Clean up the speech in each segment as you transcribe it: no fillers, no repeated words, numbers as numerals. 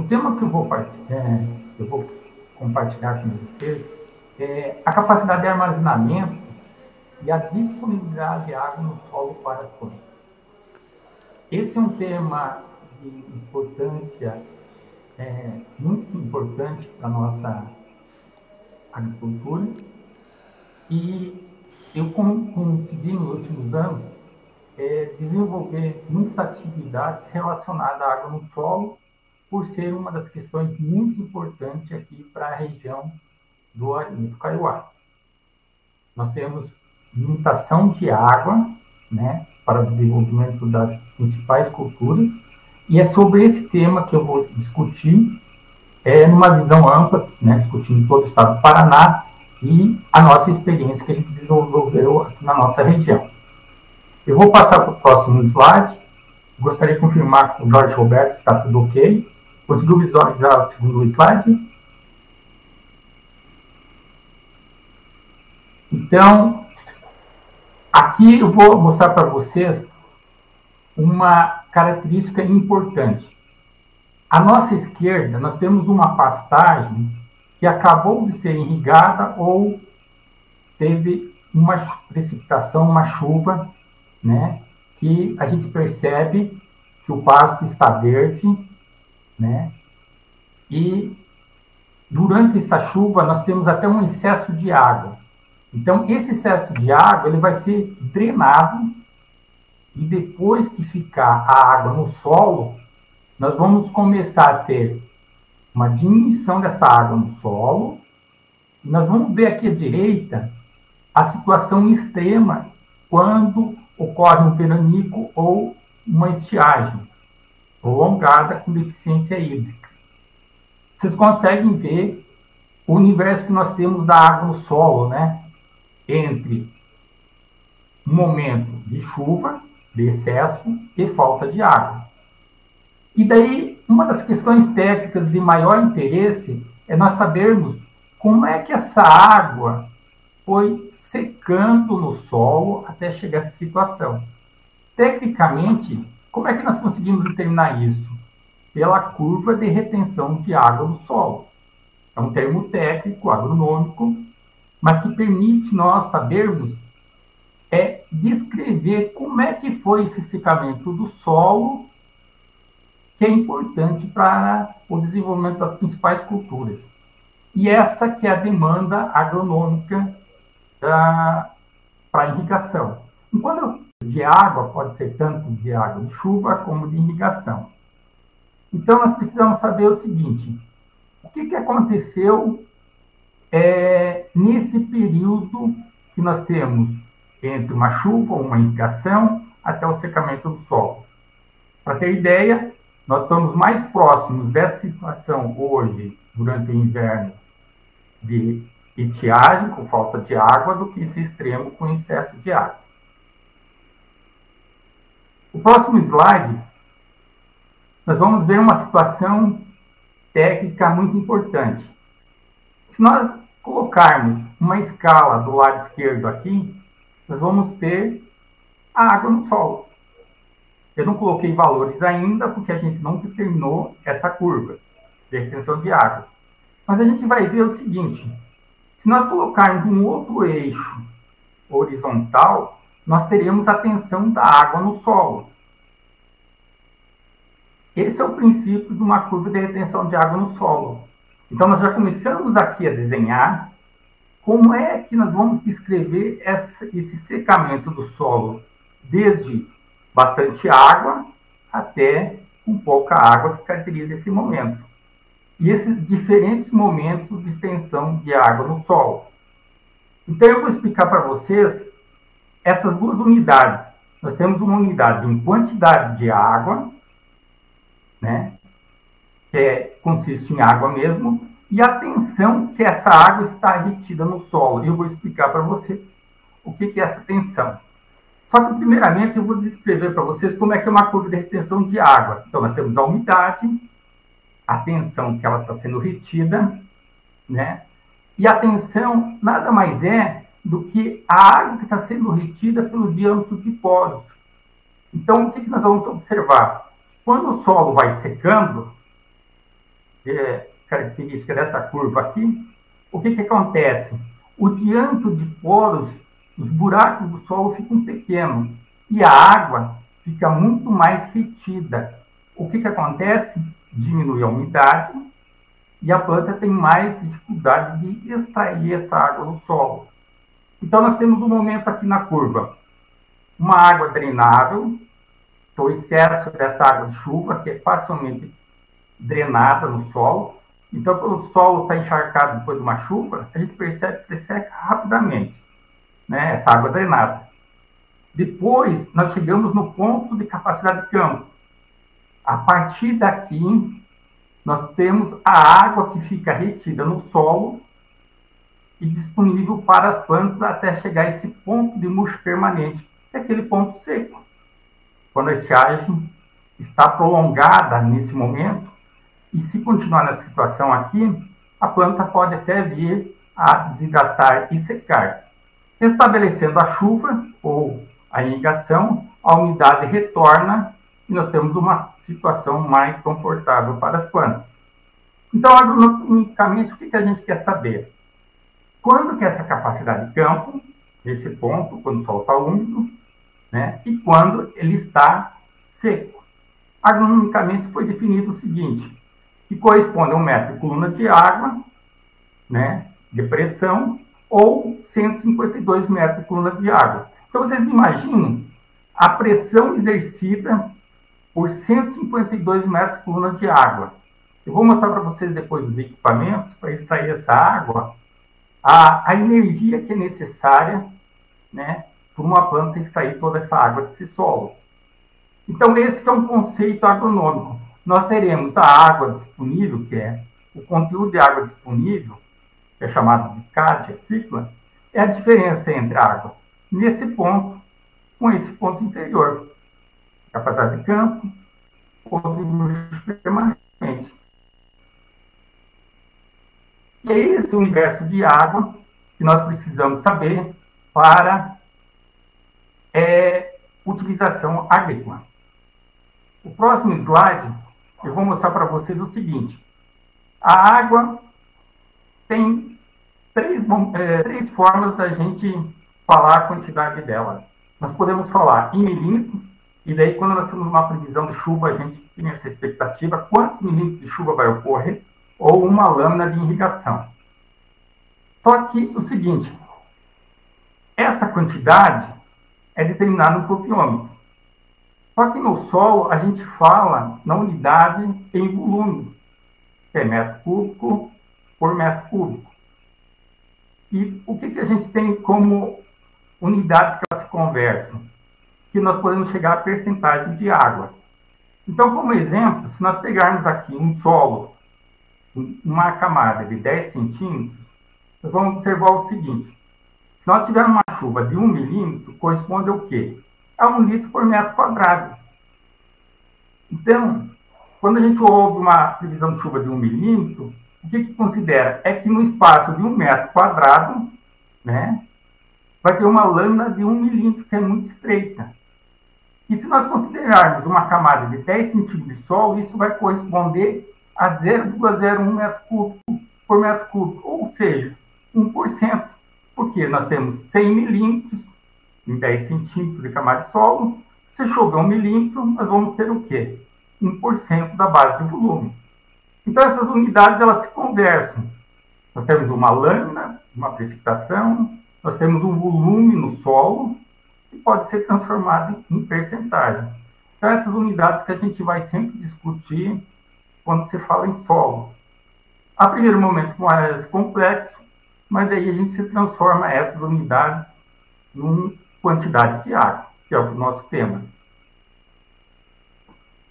O tema que eu vou compartilhar com vocês é a capacidade de armazenamento e a disponibilidade de água no solo para as plantas. Esse é um tema de importância muito importante para a nossa agricultura e eu consegui nos últimos anos desenvolver muitas atividades relacionadas à água no solo, por ser uma das questões muito importantes aqui para a região do Arinto Kaiowá. Nós temos limitação de água, né, para o desenvolvimento das principais culturas, e é sobre esse tema que eu vou discutir, numa visão ampla, né, discutindo todo o estado do Paraná e a nossa experiência que a gente desenvolveu aqui na nossa região. Eu vou passar para o próximo slide. Gostaria de confirmar com o Jorge Roberto se está tudo ok. Conseguiu visualizar o segundo slide? Então, aqui eu vou mostrar para vocês uma característica importante. À nossa esquerda, nós temos uma pastagem que acabou de ser irrigada ou teve uma precipitação, uma chuva, né, que a gente percebe que o pasto está verde, né, e durante essa chuva nós temos até um excesso de água. Então, esse excesso de água ele vai ser drenado e depois que ficar a água no solo, nós vamos começar a ter uma diminuição dessa água no solo. E nós vamos ver aqui à direita a situação extrema quando ocorre um veranico ou uma estiagem prolongada com deficiência hídrica. Vocês conseguem ver o universo que nós temos da água no solo, né? Entre um momento de chuva, de excesso e falta de água. E daí, uma das questões técnicas de maior interesse é nós sabermos como é que essa água foi secando no solo até chegar a essa situação. Tecnicamente, como é que nós conseguimos determinar isso? Pela curva de retenção de água no solo. É um termo técnico, agronômico, mas que permite nós sabermos descrever como é que foi esse secamento do solo, que é importante para o desenvolvimento das principais culturas. E essa que é a demanda agronômica para irrigação. Enquanto de água pode ser tanto de água de chuva como de irrigação. Então, nós precisamos saber o seguinte: o que aconteceu nesse período que nós temos entre uma chuva ou uma irrigação até o secamento do solo. Para ter ideia, nós estamos mais próximos dessa situação hoje, durante o inverno, de estiagem, com falta de água, do que esse extremo com excesso de água. O próximo slide, nós vamos ver uma situação técnica muito importante. Se nós colocarmos uma escala do lado esquerdo aqui, nós vamos ter a água no solo. Eu não coloquei valores ainda, porque a gente não determinou essa curva de retenção de água. Mas a gente vai ver o seguinte: se nós colocarmos um outro eixo horizontal, nós teremos a tensão da água no solo. Esse é o princípio de uma curva de retenção de água no solo. Então, nós já começamos aqui a desenhar como é que nós vamos descrever esse secamento do solo, desde bastante água até com pouca água, que caracteriza esse momento. E esses diferentes momentos de extensão de água no solo. Então, eu vou explicar para vocês essas duas unidades. Nós temos uma unidade em quantidade de água, né, que consiste em água mesmo, e a tensão que essa água está retida no solo. E eu vou explicar para vocês o que é essa tensão. Só que, primeiramente, eu vou descrever para vocês como é que é uma curva de retenção de água. Então, nós temos a umidade, a tensão que ela está sendo retida, né? E a tensão nada mais é do que a água que está sendo retida pelo diâmetro de poros. Então, o que nós vamos observar? Quando o solo vai secando, característica dessa curva aqui, o que acontece? O diâmetro de poros, os buracos do solo ficam pequenos e a água fica muito mais retida. O que acontece? Diminui a umidade e a planta tem mais dificuldade de extrair essa água do solo. Então, nós temos um momento aqui na curva, uma água drenável, o excesso dessa água de chuva, que é facilmente drenada no solo. Então, quando o solo está encharcado depois de uma chuva, a gente percebe que seca rapidamente, né, essa água drenada. Depois, nós chegamos no ponto de capacidade de campo. A partir daqui, nós temos a água que fica retida no solo e disponível para as plantas até chegar a esse ponto de murcho permanente, que é aquele ponto seco. Quando a estiagem está prolongada nesse momento, e se continuar nessa situação aqui, a planta pode até vir a desidratar e secar. Estabelecendo a chuva ou a irrigação, a umidade retorna e nós temos uma situação mais confortável para as plantas. Então, agronomicamente, o que a gente quer saber? Quando que essa capacidade de campo, nesse ponto, quando o solo está úmido, né, e quando ele está seco. Agronomicamente foi definido o seguinte, que corresponde a 1 metro de coluna de água, né, de pressão, ou 152 metros de coluna de água. Então, vocês imaginam a pressão exercida por 152 metros de coluna de água. Eu vou mostrar para vocês depois os equipamentos para extrair essa água, a energia que é necessária, né, para uma planta extrair toda essa água desse solo. Então, esse que é um conceito agronômico. Nós teremos a água disponível, que é o conteúdo de água disponível, que é chamado de CAD, cicla, é a diferença entre a água nesse ponto com esse ponto inferior. Capacidade de campo ou de murcho permanente. E é esse universo de água que nós precisamos saber para utilização agrícola. O próximo slide, eu vou mostrar para vocês o seguinte. A água tem três formas da gente falar a quantidade dela. Nós podemos falar em milímetro, e daí quando nós temos uma previsão de chuva, a gente tem essa expectativa, quantos milímetros de chuva vai ocorrer, ou uma lâmina de irrigação. Só que o seguinte, essa quantidade é determinada no profiômetro. Só que no solo a gente fala na unidade em volume, que é metro cúbico por metro cúbico. E o que a gente tem como unidades que elas se conversam? Que nós podemos chegar a percentagem de água. Então, como exemplo, se nós pegarmos aqui um solo, uma camada de 10 centímetros, nós vamos observar o seguinte. Se nós tivermos uma chuva de 1 milímetro, corresponde ao quê? A 1 litro por metro quadrado. Então, quando a gente ouve uma previsão de chuva de 1 milímetro, o que considera? É que no espaço de 1 metro quadrado, né, vai ter uma lâmina de 1 milímetro, que é muito estreita. E se nós considerarmos uma camada de 10 centímetros de solo, isso vai corresponder a 0,01 metro cúbico por metro cúbico, ou seja, 1%. Porque nós temos 100 milímetros em 10 centímetros de camada de solo. Se chover 1 milímetro, nós vamos ter o quê? 1% da base de volume. Então, essas unidades elas se conversam. Nós temos uma lâmina, uma precipitação, nós temos um volume no solo, que pode ser transformado em percentagem. Então, essas unidades que a gente vai sempre discutir quando se fala em solo. A primeiro momento, mais complexo, mas daí a gente se transforma essas unidades em quantidade de água, que é o nosso tema.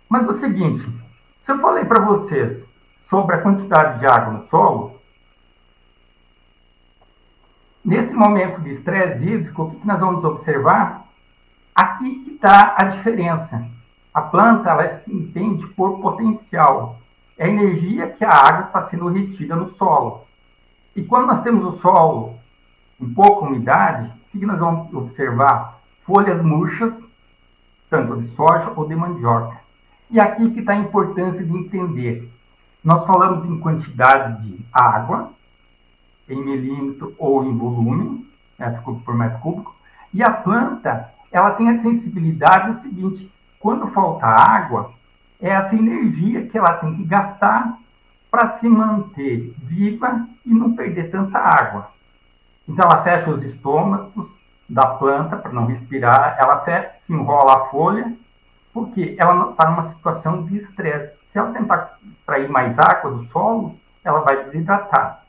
Mas é o seguinte, se eu falei para vocês sobre a quantidade de água no solo, nesse momento de estresse hídrico, o que nós vamos observar? Aqui que está a diferença. A planta ela se entende por potencial. É a energia que a água está sendo retida no solo. E quando nós temos o solo com pouca umidade, o que nós vamos observar? Folhas murchas, tanto de soja ou de mandioca. E aqui que está a importância de entender Nós falamos em quantidade de água, em milímetro ou em volume, metro cúbico por metro cúbico, e a planta, ela tem a sensibilidade do seguinte: quando falta água, é essa energia que ela tem que gastar para se manter viva e não perder tanta água. Então, ela fecha os estômagos da planta para não respirar, ela fecha, se enrola a folha, porque ela está numa situação de estresse. Se ela tentar extrair mais água do solo, ela vai desidratar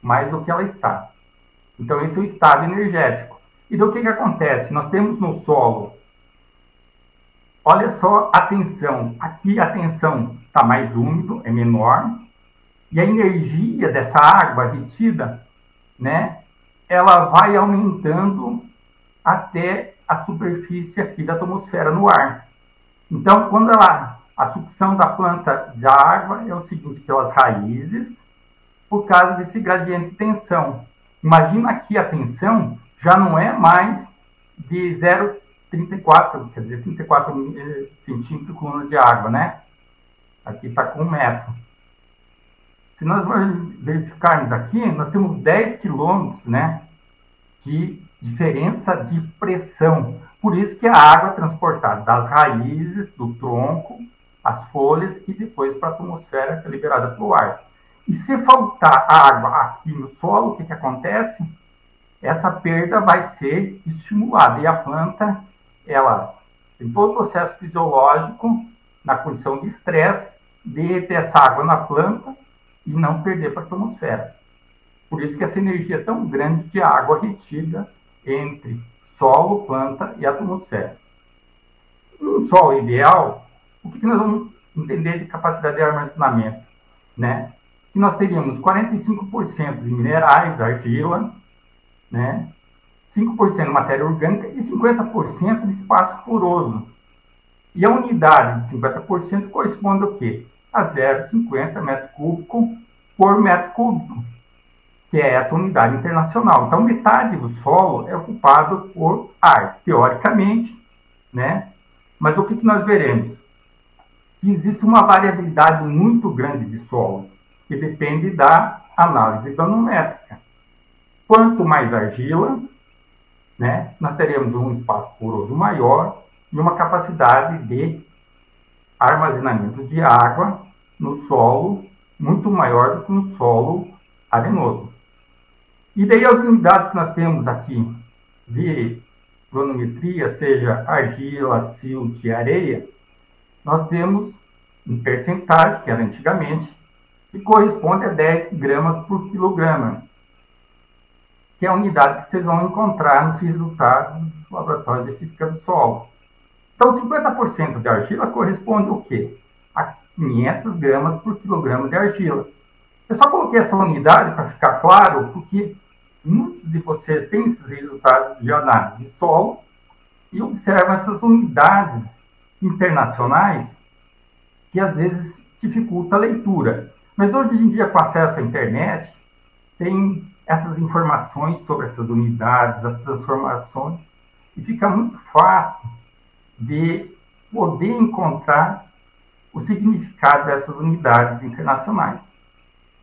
mais do que ela está. Então, esse é o estado energético. E do que acontece? Nós temos no solo, olha só a tensão. Aqui a tensão está mais úmido, é menor, e a energia dessa água retida, né, ela vai aumentando até a superfície aqui da atmosfera no ar. Então, quando a sucção da planta de água é o seguinte, pelas raízes, por causa desse gradiente de tensão. Imagina que a tensão já não é mais de 0,34, quer dizer, 34 centímetros por coluna de água, né? Aqui está com 1 metro. Se nós verificarmos aqui, nós temos 10 quilômetros, né, de diferença de pressão. Por isso que a água é transportada das raízes, do tronco, as folhas e depois para a atmosfera, que é liberada para o ar. E se faltar água aqui no solo, o que acontece? Essa perda vai ser estimulada. E a planta, ela tem todo o processo fisiológico, na condição de estresse, de reter essa água na planta e não perder para a atmosfera. Por isso que essa energia é tão grande de água retida entre solo, planta e atmosfera. Um solo ideal, o que nós vamos entender de capacidade de armazenamento, né? Que nós teríamos 45% de minerais, argila, né? 5% de matéria orgânica e 50% de espaço poroso. E a unidade de 50% corresponde ao quê? A 0,50 metro cúbico por metro cúbico, que é essa unidade internacional. Então, metade do solo é ocupado por ar, teoricamente, né? Mas o que nós veremos? Que existe uma variabilidade muito grande de solo, que depende da análise planimétrica. Quanto mais argila, né, nós teremos um espaço poroso maior e uma capacidade de armazenamento de água no solo muito maior do que no solo arenoso. E daí as unidades que nós temos aqui de planimetria, seja argila, silt e areia, nós temos em percentagem, que era antigamente, que corresponde a 10 gramas por quilograma, que é a unidade que vocês vão encontrar nos resultados dos laboratórios de física do solo. Então, 50% de argila corresponde ao quê? A 500 gramas por quilograma de argila. Eu só coloquei essa unidade para ficar claro, porque muitos de vocês têm esses resultados de análise de solo e observam essas unidades internacionais que às vezes dificulta a leitura. Mas hoje em dia, com acesso à internet, tem essas informações sobre essas unidades, as transformações, e fica muito fácil de poder encontrar o significado dessas unidades internacionais.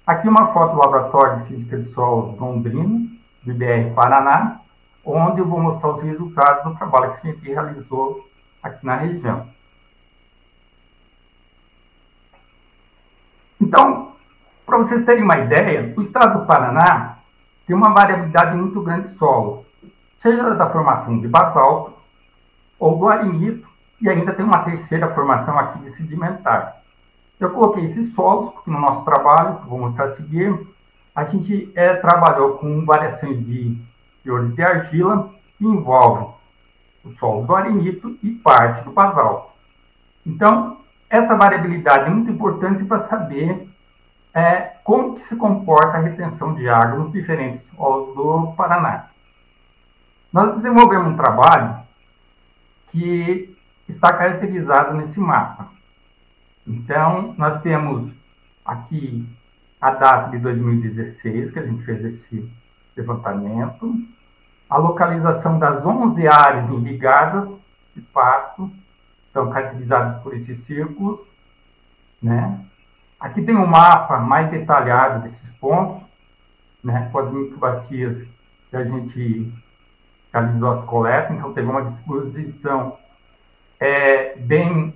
Aqui uma foto do Laboratório de Física de Solo Londrina, do IBR Paraná, onde eu vou mostrar os resultados do trabalho que a gente realizou aqui na região. Então, para vocês terem uma ideia, o estado do Paraná tem uma variabilidade muito grande de solo, seja da formação de basalto ou do arenito, e ainda tem uma terceira formação aqui de sedimentar. Eu coloquei esses solos, porque no nosso trabalho, que vou mostrar a seguir, a gente trabalhou com variações de teores de argila, que envolvem o solo do arenito e parte do basalto. Então, essa variabilidade é muito importante para saber como que se comporta a retenção de água nos diferentes solos do Paraná. Nós desenvolvemos um trabalho que está caracterizado nesse mapa. Então, nós temos aqui a data de 2016, que a gente fez esse levantamento, a localização das 11 áreas irrigadas de pasto, estão caracterizadas por esses círculos, né? Aqui tem um mapa mais detalhado desses pontos, né, com as microbacias que a gente realizou as coletas, então teve uma disposição bem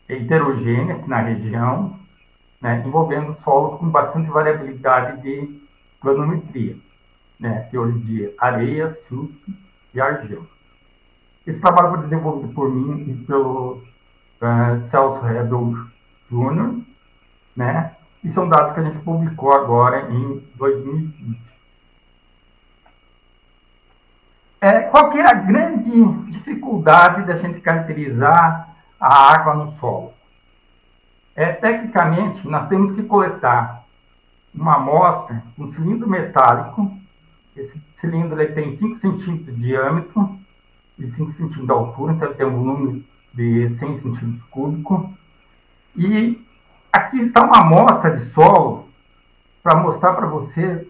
heterogênea aqui na região, né, envolvendo solos com bastante variabilidade de planometria, né, teores de areia, silto e argila. Esse trabalho foi desenvolvido por mim e pelo Celso Rebel Jr., né, e são dados que a gente publicou agora em 2020. Qual que é a grande dificuldade da gente caracterizar a água no solo? Tecnicamente, nós temos que coletar uma amostra, um cilindro metálico. Esse cilindro ele tem 5 centímetros de diâmetro e 5 centímetros de altura, então ele tem um volume de 100 centímetros cúbicos. E aqui está uma amostra de solo para mostrar para vocês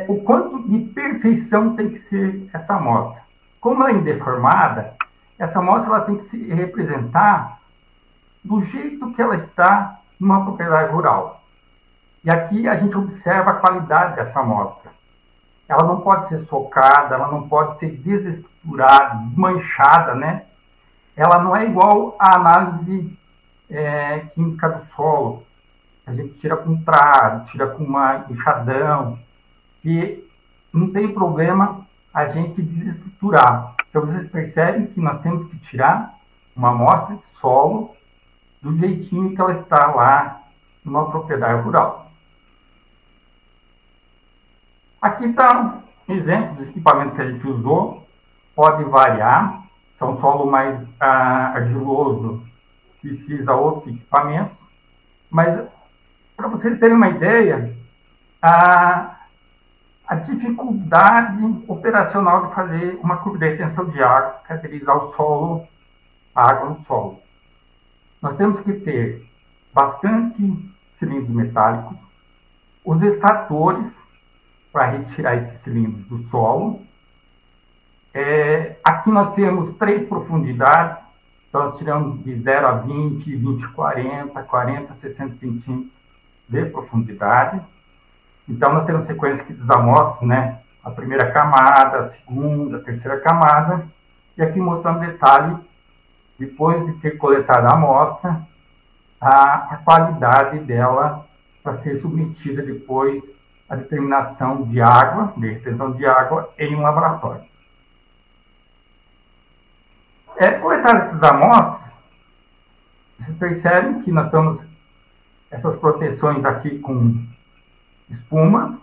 o quanto de perfeição tem que ser essa amostra. Como ela é indeformada, essa amostra ela tem que se representar do jeito que ela está numa propriedade rural. E aqui a gente observa a qualidade dessa amostra. Ela não pode ser socada, ela não pode ser desestruturada, desmanchada, né? Ela não é igual à análise química do solo. A gente tira com trave, tira com uma enxadão, e não tem problema a gente desestruturar. Então, vocês percebem que nós temos que tirar uma amostra de solo do jeitinho que ela está lá numa propriedade rural. Aqui está um exemplo dos equipamentos que a gente usou. Pode variar. Se é um solo mais argiloso, precisa outros equipamentos. Mas, para vocês terem uma ideia, a dificuldade operacional de fazer uma curva de retenção de água, caracterizar o solo, a água no solo. Nós temos que ter bastante cilindros metálicos, os extratores para retirar esses cilindros do solo. Aqui nós temos 3 profundidades, então nós tiramos de 0 a 20, 20 a 40, 40 a 60 centímetros de profundidade. Então nós temos sequência aqui dos amostras, né? A primeira camada, a segunda, a terceira camada, e aqui mostrando detalhe, depois de ter coletado a amostra, a qualidade dela para ser submetida depois à determinação de água, de retenção de água em um laboratório. Coletar essas amostras, vocês percebem que nós temos essas proteções aqui com espuma,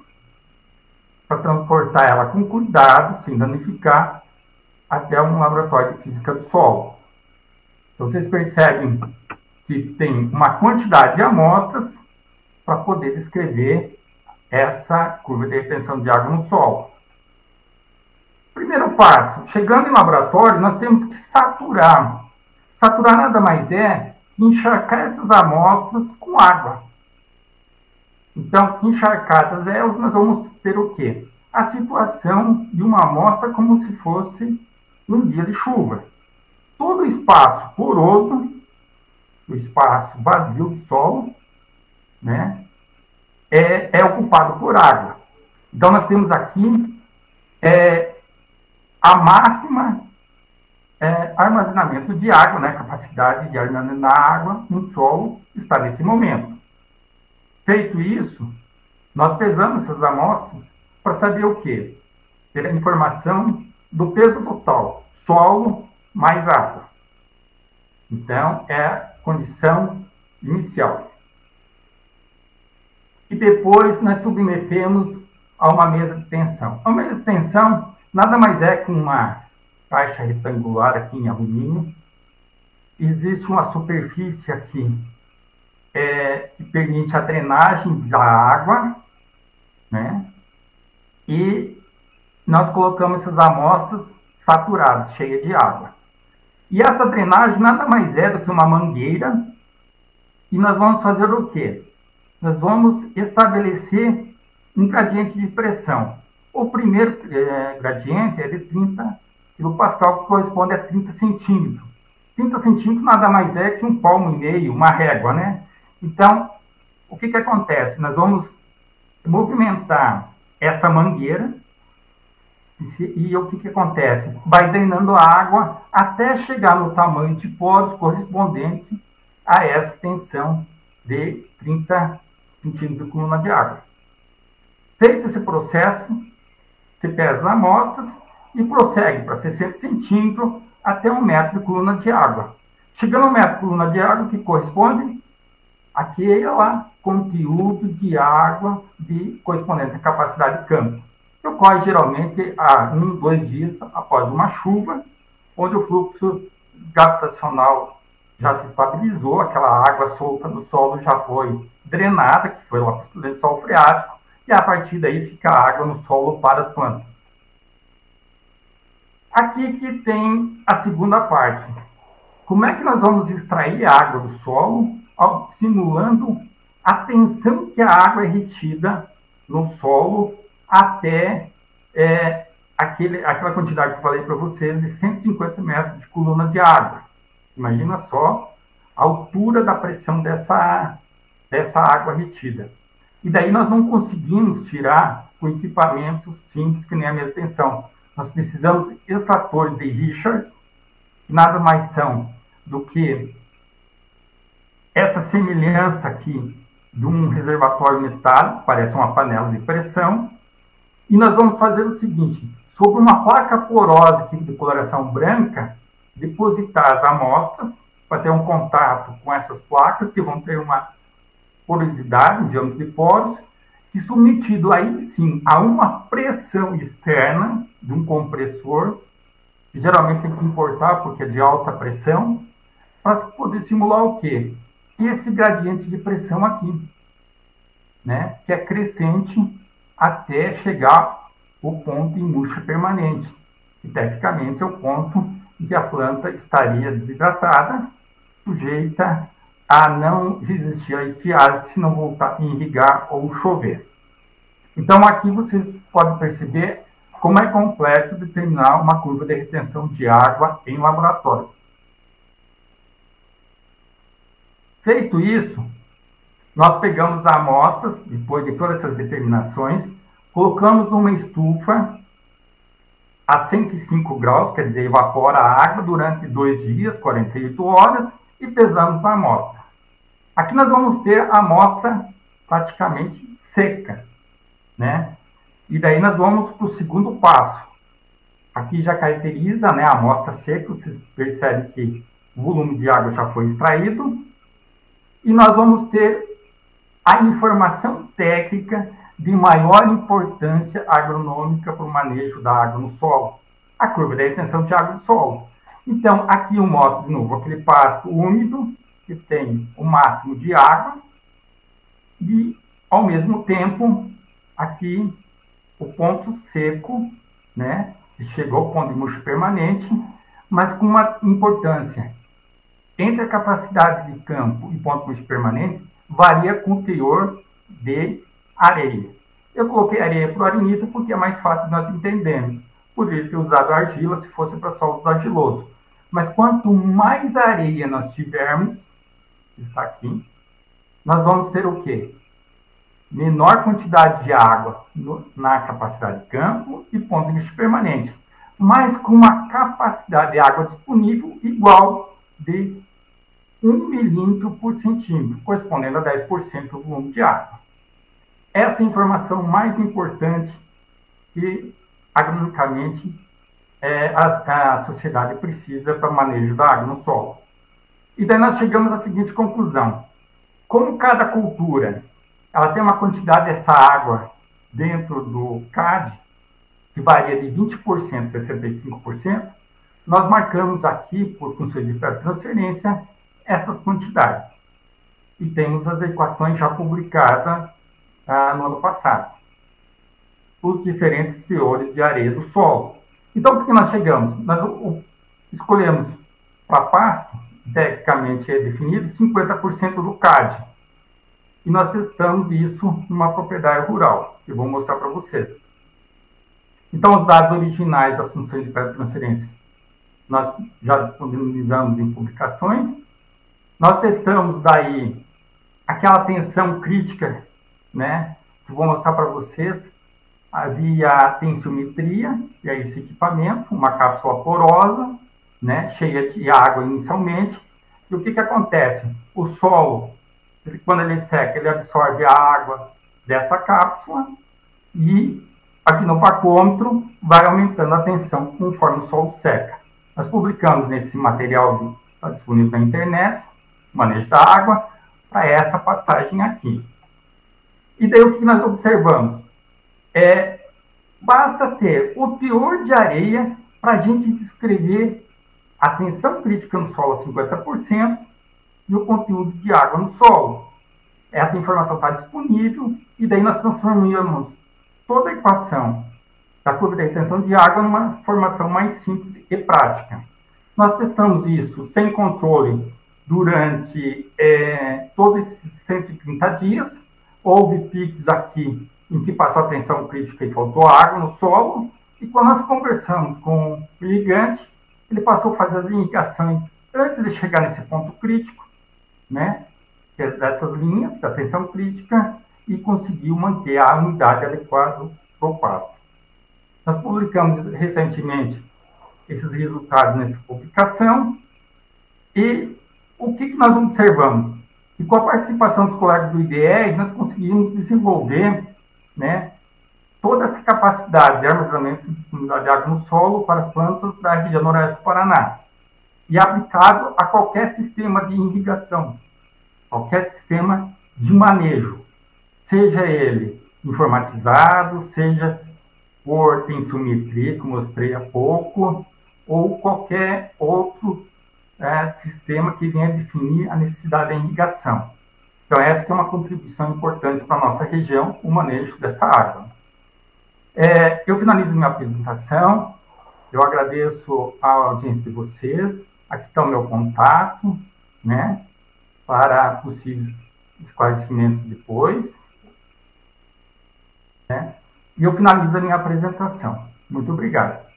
para transportar ela com cuidado, sem danificar, até um laboratório de física do solo. Então, vocês percebem que tem uma quantidade de amostras para poder descrever essa curva de retenção de água no solo. Primeiro passo, chegando em laboratório, nós temos que saturar. Saturar nada mais é que encharcar essas amostras com água. Então, encharcadas elas, nós vamos ter o quê? A situação de uma amostra como se fosse um dia de chuva. Todo o espaço poroso, o espaço vazio do solo, né, é ocupado por água. Então, nós temos aqui a máxima armazenamento de água, né, capacidade de armazenar água no solo está nesse momento. Feito isso, nós pesamos essas amostras para saber o quê? Ter a informação do peso total, solo mais água. Então, é a condição inicial. E depois nós submetemos a uma mesa de tensão. A mesa de tensão nada mais é que uma caixa retangular aqui em alumínio. Existe uma superfície aqui que permite a drenagem da água, né? E nós colocamos essas amostras saturadas, cheias de água. E essa drenagem nada mais é do que uma mangueira, e nós vamos fazer o quê? Nós vamos estabelecer um gradiente de pressão. O primeiro gradiente é de 30 kPa, que corresponde a 30 centímetros. 30 centímetros nada mais é que um palmo e meio, uma régua, né? Então, o que acontece? Nós vamos movimentar essa mangueira e o que acontece? Vai drenando a água até chegar no tamanho de poros correspondente a essa tensão de 30 centímetros de coluna de água. Feito esse processo, se pesa as amostras e prossegue para 60 centímetros até 1 metro de coluna de água. Chegando a 1 metro de coluna de água, que corresponde àquele conteúdo de água correspondente à capacidade de campo, que ocorre geralmente a 1, 2 dias após uma chuva, onde o fluxo gravitacional já se estabilizou, aquela água solta no solo já foi drenada, que foi lá para o lençol freático, e a partir daí fica a água no solo para as plantas. Aqui que tem a segunda parte. Como é que nós vamos extrair a água do solo, simulando a tensão que a água é retida no solo até aquela quantidade que eu falei para vocês de 150 metros de coluna de água. Imagina só a altura da pressão dessa água retida. E daí nós não conseguimos tirar com equipamentos simples que nem a mesma tensão. Nós precisamos de extratores de Richard, que nada mais são do que essa semelhança aqui de um reservatório metálico, parece uma panela de pressão, e nós vamos fazer o seguinte: sobre uma placa porosa aqui de coloração branca, depositar as amostras para ter um contato com essas placas, que vão ter uma porosidade, um diâmetro de poros, e submetido aí sim a uma pressão externa de um compressor, que geralmente tem que importar porque é de alta pressão, para poder simular o quê? Esse gradiente de pressão aqui, né? Que é crescente até chegar ao ponto de murcha permanente, que tecnicamente é o ponto em que a planta estaria desidratada, sujeita a não resistir à estiagem se não voltar a irrigar ou chover. Então aqui vocês podem perceber como é complexo determinar uma curva de retenção de água em laboratório. Feito isso, nós pegamos amostras, depois de todas essas determinações, colocamos numa estufa a 105 graus, quer dizer, evapora a água durante 2 dias, 48 horas, e pesamos a amostra. Aqui nós vamos ter a amostra praticamente seca, né? E daí nós vamos para o segundo passo. Aqui já caracteriza, né, a amostra seca, vocês percebem que o volume de água já foi extraído. E nós vamos ter a informação técnica de maior importância agronômica para o manejo da água no solo, a curva de retenção de água do solo. Então, aqui eu mostro de novo aquele pasto úmido, que tem o máximo de água, e, ao mesmo tempo, aqui o ponto seco, né, que chegou ao ponto de murcho permanente, mas com uma importância. Entre a capacidade de campo e ponto de murcho permanente, varia com o teor de areia. Eu coloquei areia para arenita porque é mais fácil de nós entendermos. Poderia ter usado argila se fosse para solos argilosos. Mas quanto mais areia nós tivermos, está aqui, nós vamos ter o quê? Menor quantidade de água na capacidade de campo e ponto de murcho permanente, mas com uma capacidade de água disponível igual de 1 milímetro por centímetro, correspondendo a 10% do volume de água. Essa é a informação mais importante que, agronomicamente, a sociedade precisa para o manejo da água no solo. E daí nós chegamos à seguinte conclusão: como cada cultura ela tem uma quantidade dessa água dentro do CAD, que varia de 20% a 65%, nós marcamos aqui, por função de transferência, essas quantidades. E temos as equações já publicadas no ano passado. Os diferentes teores de areia do solo. Então, o que nós chegamos? Nós escolhemos para pasto, tecnicamente é definido, 50% do CAD. E nós testamos isso numa propriedade rural, que eu vou mostrar para vocês. Então, os dados originais das funções de transferência nós já disponibilizamos em publicações. Nós testamos daí aquela tensão crítica, né, que vou mostrar para vocês. Havia tensiometria, e é esse equipamento, uma cápsula porosa, né, cheia de água inicialmente. E o que acontece? O solo, quando ele seca, ele absorve a água dessa cápsula e aqui no vacuômetro vai aumentando a tensão conforme o solo seca. Nós publicamos nesse material, está disponível na internet, manejo da água, para essa pastagem aqui. E daí o que nós observamos? Basta ter o teor de areia para a gente descrever a tensão crítica no solo a 50% e o conteúdo de água no solo. Essa informação está disponível e daí nós transformamos toda a equação da curva de retenção de água numa formação mais simples e prática. Nós testamos isso sem controle durante todos esses 130 dias. Houve picos aqui em que passou a tensão crítica e faltou água no solo, e quando nós conversamos com o ligante, ele passou a fazer as irrigações antes de chegar nesse ponto crítico, né, dessas linhas da tensão crítica, e conseguiu manter a umidade adequada para o pasto. Nós publicamos recentemente esses resultados nessa publicação, e o que nós observamos? E com a participação dos colegas do IDE, nós conseguimos desenvolver, né, toda essa capacidade de armazenamento de disponibilidade de água no solo para as plantas da região noroeste do Paraná, e aplicado a qualquer sistema de irrigação, qualquer sistema de manejo, seja ele informatizado, seja por tensiometria, que mostrei há pouco, ou qualquer outro sistema que venha definir a necessidade da irrigação. Então, essa que é uma contribuição importante para a nossa região, o manejo dessa água. Eu finalizo minha apresentação, eu agradeço a audiência de vocês, aqui está o meu contato, né, para possíveis esclarecimentos depois, né, e eu finalizo a minha apresentação. Muito obrigado.